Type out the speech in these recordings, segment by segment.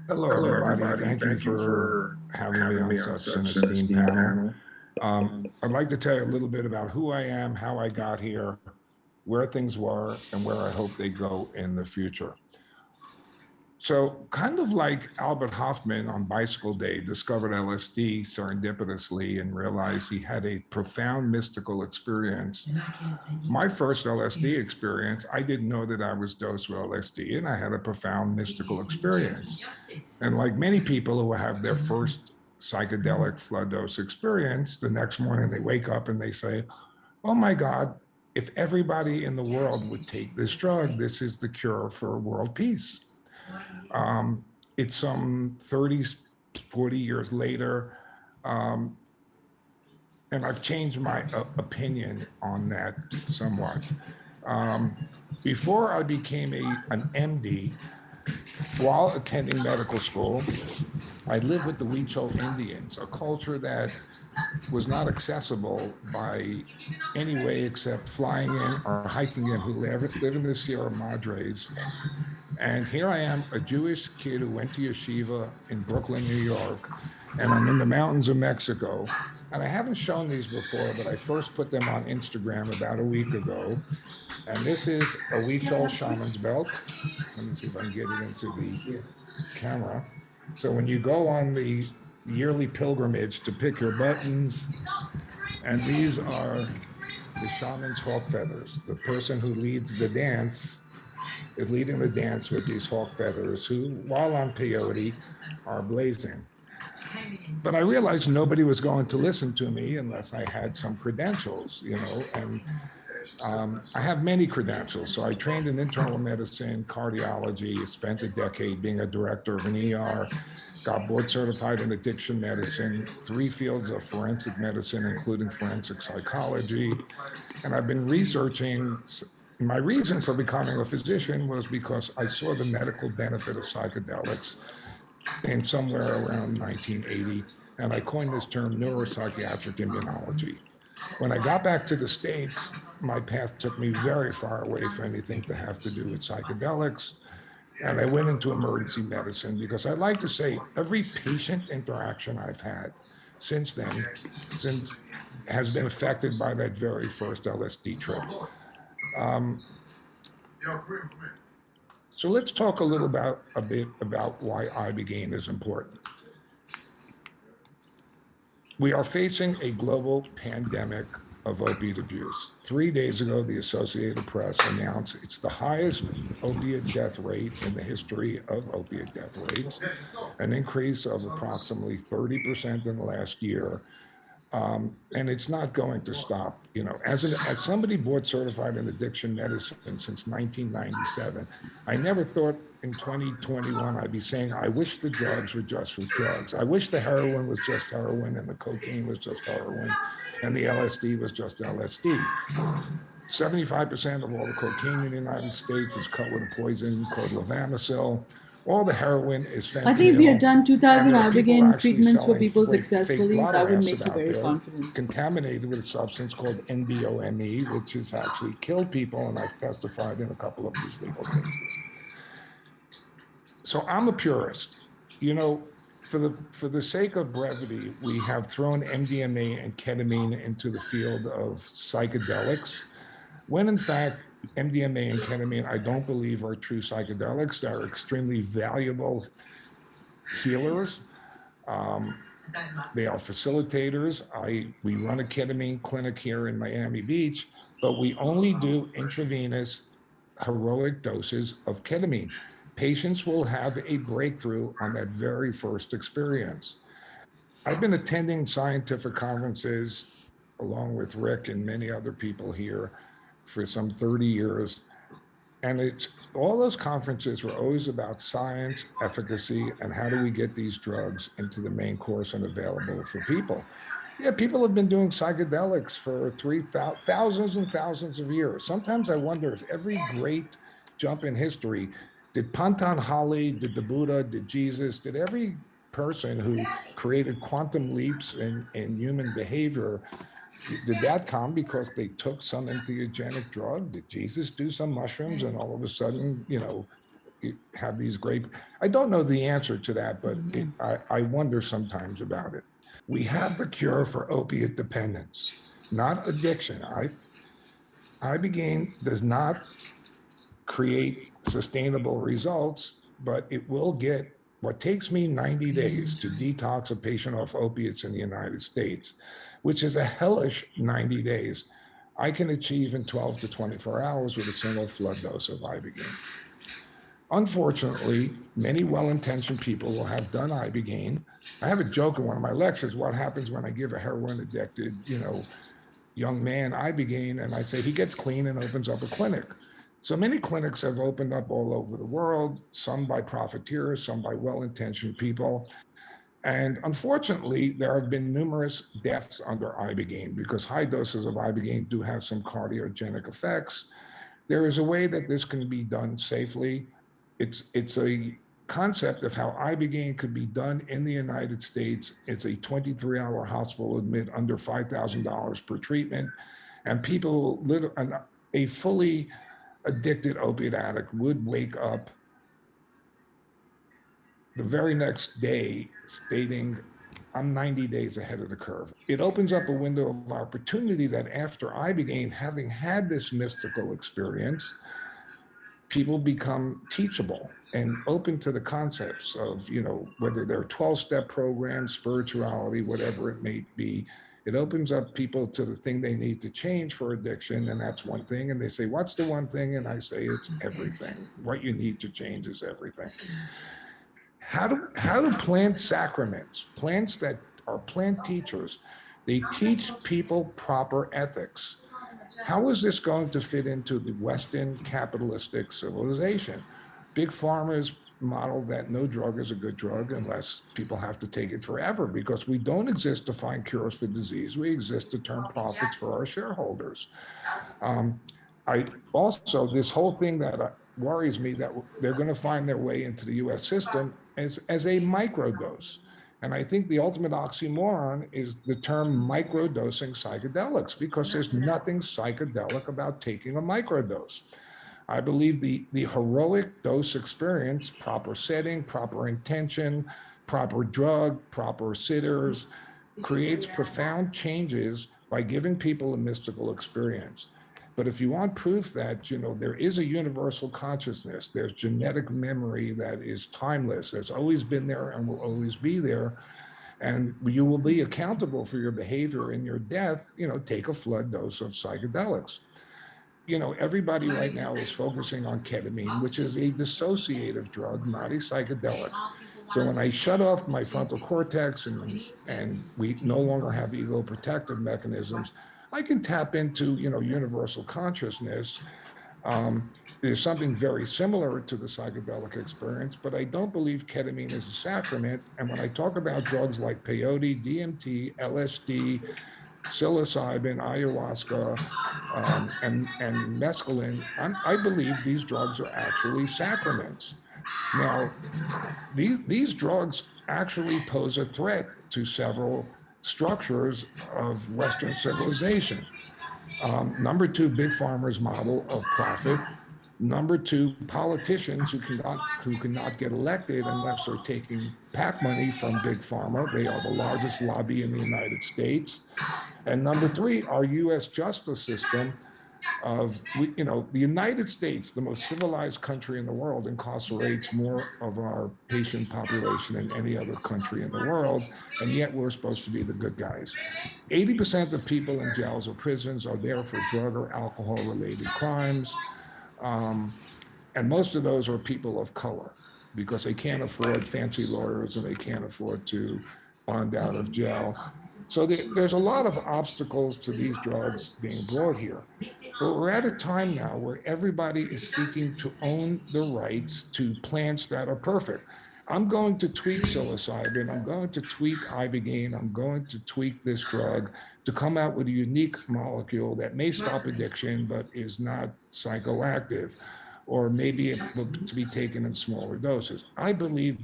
Hello, Hello, everybody. everybody. Thank you Thank you for for having me having on me on such an such an esteemed esteemed panel. panel. I'd like to tell you a little bit about who I am, how I got here, where things were, and where I hope they go in the future. So, kind of like Albert Hoffman on Bicycle Day discovered LSD serendipitously and realized he had a profound mystical experience. My first LSD experience, I didn't know that I was dosed with LSD, and I had a profound mystical experience. And like many people who have their first psychedelic flood dose experience, the next morning they wake up and they say, oh my God, if everybody in the world would take this drug, this is the cure for world peace. Um, it's some 30, 40 years later. Um, and I've changed my opinion on that somewhat. Um, Before I became an MD, while attending medical school, I lived with the Huichol Indians, a culture that was not accessible by any way except flying in or hiking in, who live in the Sierra Madres. And here I am, a Jewish kid who went to yeshiva in Brooklyn, New York, and I'm in the mountains of Mexico. And I haven't shown these before, but I first put them on Instagram about a week ago. And this is a Huichol shaman's belt. Let me see if I can get it into the camera. So when you go on the yearly pilgrimage to pick your buttons, and these are the shaman's hawk feathers. The person who leads the dance is leading the dance with these hawk feathers, who, while on peyote, are blazing. But I realized nobody was going to listen to me unless I had some credentials, and I have many credentials. So I trained in internal medicine, cardiology, spent a decade being a director of an ER, got board certified in addiction medicine, 3 fields of forensic medicine, including forensic psychology. And I've been researching. My reason for becoming a physician was because I saw the medical benefit of psychedelics in somewhere around 1980. And I coined this term neuropsychiatric immunology. When I got back to the States, my path took me very far away from anything to have to do with psychedelics. And I went into emergency medicine because I like to say every patient interaction I've had since then, since has been affected by that very first LSD trip. Um, so let's talk a bit about why Ibogaine is important. We are facing a global pandemic of opiate abuse. 3 days ago, the Associated Press announced it's the highest opiate death rate in the history of opiate death rates, an increase of approximately 30% in the last year. And it's not going to stop. As somebody board certified in addiction medicine since 1997, I never thought in 2021 I'd be saying I wish the drugs were just for drugs. I wish the heroin was just heroin and the cocaine was just heroin and the LSD was just LSD. 75% of all the cocaine in the United States is cut with a poison called levamisole. All the heroin is I think we have fentanyl, done and 2000 there are people Ibogaine actually treatments for selling people fake successfully. bladder That would acid make you out very there, confident. contaminated with a substance called NBOME, which has actually killed people, and I've testified in a couple of these legal cases. So I'm a purist. You know, for the sake of brevity, we have thrown MDMA and ketamine into the field of psychedelics, when in fact, MDMA and ketamine, I don't believe are true psychedelics. They're extremely valuable healers. Um, they are facilitators. We run a ketamine clinic here in Miami Beach, but we only do intravenous heroic doses of ketamine. Patients will have a breakthrough on that very first experience. I've been attending scientific conferences along with Rick and many other people here for some 30 years. And it's all those conferences were always about science, efficacy, and how do we get these drugs into the main course and available for people. Yeah, people have been doing psychedelics for thousands and thousands of years. Sometimes I wonder if every great jump in history, did Pantanhali, did the Buddha, did Jesus, did every person who created quantum leaps in human behavior, did that come because they took some entheogenic drug? Did Jesus do some mushrooms and all of a sudden, have these great, I don't know the answer to that, but I wonder sometimes about it. We have the cure for opiate dependence, not addiction. Ibogaine does not create sustainable results, but it will get what takes me 90 days to detox a patient off opiates in the United States, which is a hellish 90 days. I can achieve in 12 to 24 hours with a single flood dose of Ibogaine. Unfortunately, many well-intentioned people will have done Ibogaine. I have a joke in one of my lectures, what happens when I give a heroin addicted, young man Ibogaine, and I say he gets clean and opens up a clinic. So many clinics have opened up all over the world, some by profiteers, some by well-intentioned people. And unfortunately, there have been numerous deaths under Ibogaine because high doses of Ibogaine do have some cardiogenic effects. There is a way that this can be done safely. It's a concept of how Ibogaine could be done in the United States. It's a 23-hour hospital admit under $5,000 per treatment. And people, a fully addicted opiate addict would wake up the very next day stating, I'm 90 days ahead of the curve. It opens up a window of opportunity that after Ibogaine, having had this mystical experience, people become teachable and open to the concepts of, whether they're 12-step programs, spirituality, whatever it may be. It opens up people to the thing they need to change for addiction, and that's one thing. And they say, what's the one thing? And I say, it's everything. What you need to change is everything. How do plant sacraments, plants that are plant teachers, they teach people proper ethics? How is this going to fit into the Western capitalistic civilization? Big Pharma's model that no drug is a good drug unless people have to take it forever, because we don't exist to find cures for disease. We exist to turn profits for our shareholders. I also, this whole thing that worries me, that they're going to find their way into the US system as a microdose. And I think the ultimate oxymoron is the term microdosing psychedelics, because there's nothing psychedelic about taking a microdose. I believe the heroic dose experience, proper setting, proper intention, proper drug, proper sitters, creates profound changes by giving people a mystical experience. But if you want proof that, there is a universal consciousness, there's genetic memory that is timeless, has always been there and will always be there, and you will be accountable for your behavior in your death, take a flood dose of psychedelics. Everybody right now is focusing on ketamine, which is a dissociative drug, not a psychedelic. So when I shut off my frontal cortex and we no longer have ego protective mechanisms, I can tap into, universal consciousness. There's something very similar to the psychedelic experience, but I don't believe ketamine is a sacrament. And when I talk about drugs like peyote, DMT, LSD, psilocybin, ayahuasca, and mescaline, I believe these drugs are actually sacraments. Now, these drugs actually pose a threat to several structures of Western civilization. Number two, big pharma's model of profit. Number two, politicians who cannot get elected unless they're taking PAC money from big pharma. They are the largest lobby in the United States. And number three, our U.S. justice system the United States, the most civilized country in the world, incarcerates more of our patient population than any other country in the world, and yet we're supposed to be the good guys. 80% of people in jails or prisons are there for drug or alcohol-related crimes, and most of those are people of color because they can't afford fancy lawyers and they can't afford to bond out of jail. So there's a lot of obstacles to these drugs being brought here. But we're at a time now where everybody is seeking to own the rights to plants that are perfect. I'm going to tweak psilocybin, I'm going to tweak Ibogaine, I'm going to tweak this drug to come out with a unique molecule that may stop addiction, but is not psychoactive, or maybe able to be taken in smaller doses. I believe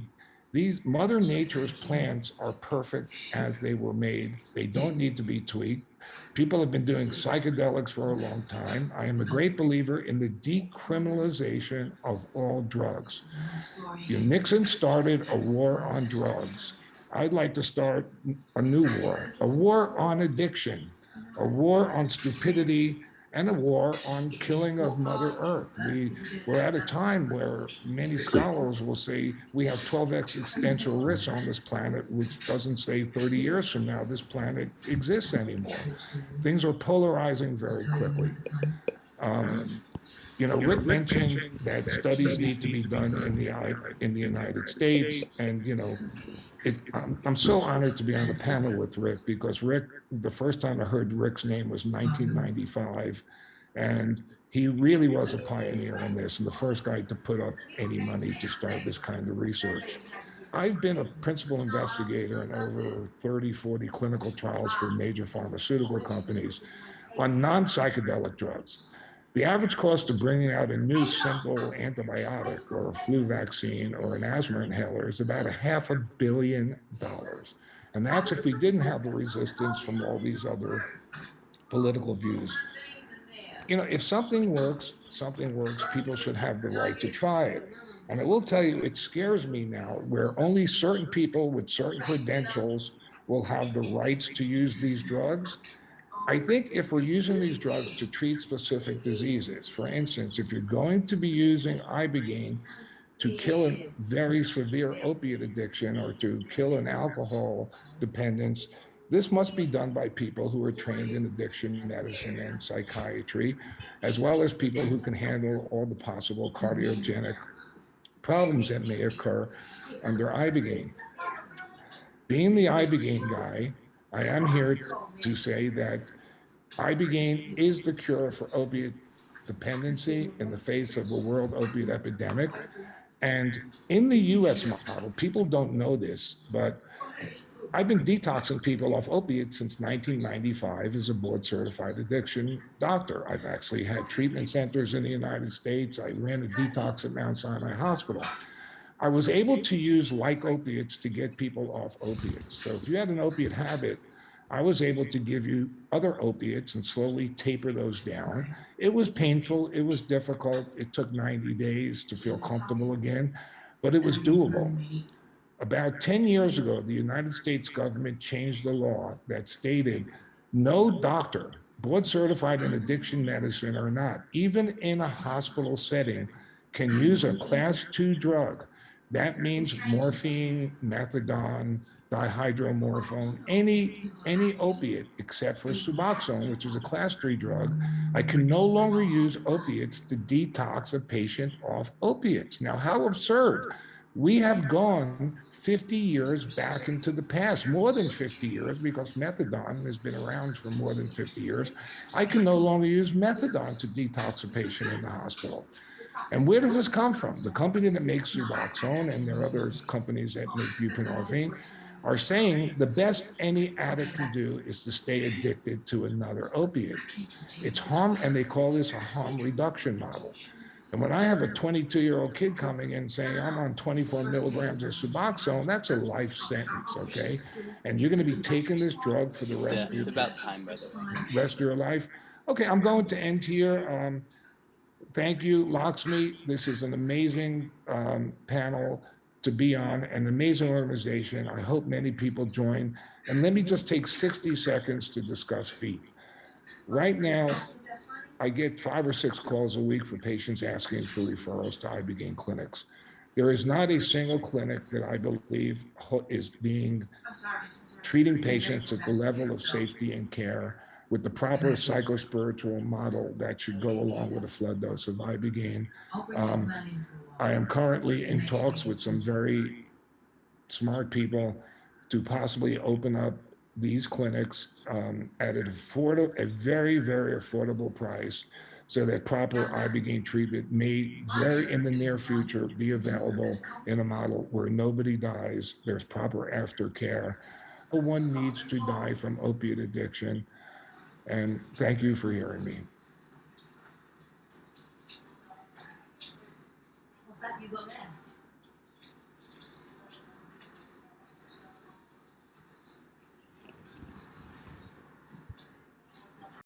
these Mother Nature's plants are perfect as they were made. They don't need to be tweaked. People have been doing psychedelics for a long time. I am a great believer in the decriminalization of all drugs. Nixon started a war on drugs. I'd like to start a new war, a war on addiction, a war on stupidity, and a war on killing of Mother Earth. We're at a time where many scholars will say we have 12 existential risks on this planet, which doesn't say 30 years from now this planet exists anymore. Things are polarizing very quickly. Rick mentioned that studies need to be done in the United States, and I'm so honored to be on the panel with Rick, because Rick, the first time I heard Rick's name was 1995, and he really was a pioneer in this and the first guy to put up any money to start this kind of research. I've been a principal investigator in over 30, 40 clinical trials for major pharmaceutical companies on non-psychedelic drugs. The average cost of bringing out a new simple antibiotic or a flu vaccine or an asthma inhaler is about $500 million. And that's if we didn't have the resistance from all these other political views. If something works, people should have the right to try it. And I will tell you, it scares me now where only certain people with certain credentials will have the rights to use these drugs. I think if we're using these drugs to treat specific diseases, for instance, if you're going to be using Ibogaine to kill a very severe opiate addiction or to kill an alcohol dependence, this must be done by people who are trained in addiction medicine and psychiatry, as well as people who can handle all the possible cardiogenic problems that may occur under Ibogaine. Being the Ibogaine guy, I am here to say that Ibogaine is the cure for opiate dependency in the face of a world opiate epidemic. And in the US model, people don't know this, but I've been detoxing people off opiates since 1995 as a board certified addiction doctor. I've actually had treatment centers in the United States. I ran a detox at Mount Sinai Hospital. I was able to use like opiates to get people off opiates. So if you had an opiate habit, I was able to give you other opiates and slowly taper those down. It was painful, it was difficult. It took 90 days to feel comfortable again, but it was doable. About 10 years ago, the United States government changed the law that stated no doctor, board certified in addiction medicine or not, even in a hospital setting, can use a class 2 drug. That means morphine, methadone, dihydromorphone, any opiate except for Suboxone, which is a class 3 drug. I can no longer use opiates to detox a patient off opiates. Now, how absurd. We have gone 50 years back into the past, more than 50 years, because methadone has been around for more than 50 years. I can no longer use methadone to detox a patient in the hospital. And where does this come from? The company that makes Suboxone, and there are other companies that make buprenorphine, are saying the best any addict can do is to stay addicted to another opiate. It's harm, and they call this a harm reduction model. And when I have a 22-year-old kid coming in saying, I'm on 24 milligrams of Suboxone, that's a life sentence, okay? And you're going to be taking this drug for the rest of It's about time, by the way. rest of your life. Okay, I'm going to end here. Thank you, Lakshmi. This is an amazing panel to be on, an amazing organization. I hope many people join. And let me just take 60 seconds to discuss feet. Right now, I get 5 or 6 calls a week for patients asking for referrals to Ibogaine clinics. There is not a single clinic that I believe is treating patients at the level of safety and care with the proper psychospiritual model that should go along with a flood dose of Ibogaine. I am currently in talks with some very smart people to possibly open up these clinics at a very, very affordable price, so that proper Ibogaine treatment may very in the near future be available in a model where nobody dies, there's proper aftercare. No one needs to die from opiate addiction. And thank you for hearing me.